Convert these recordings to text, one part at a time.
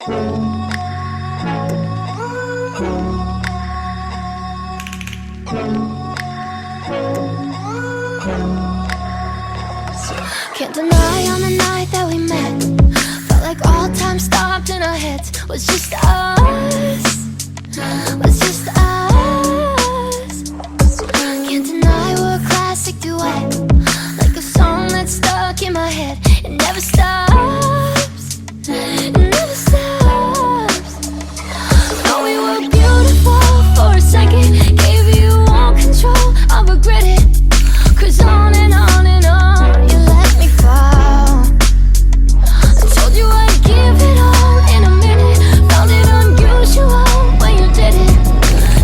Can't deny on the night that we met, felt like all time stopped in our heads. Was just us, was just us. Can't deny we're a classic duet, like a song that's stuck in my head. It never stops, it never stops. Thought we were beautiful for a second, gave you all control, I regret it. Cause on and on and on, you let me fall. I told you I'd give it all in a minute, found it unusual when you did it.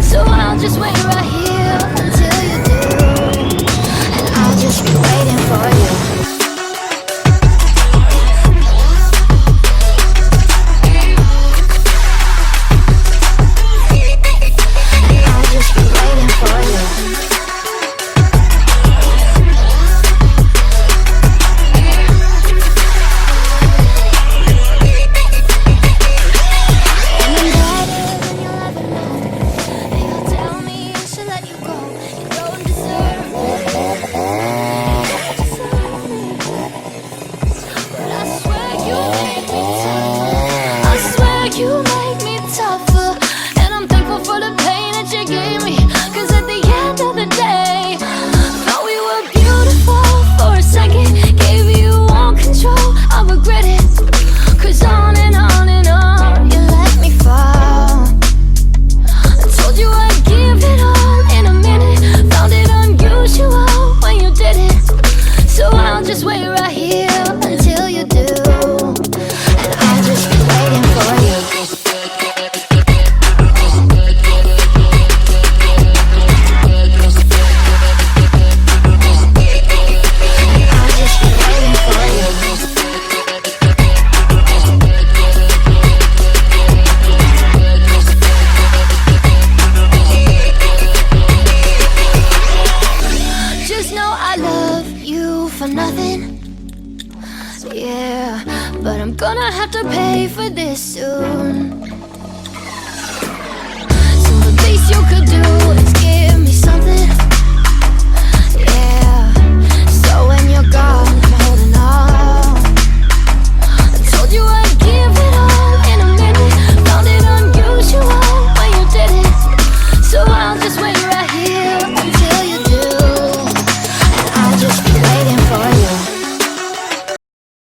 So I'll just wait right here until you do, and I'll just be waiting for you. And I'll just be waiting for you. Gone.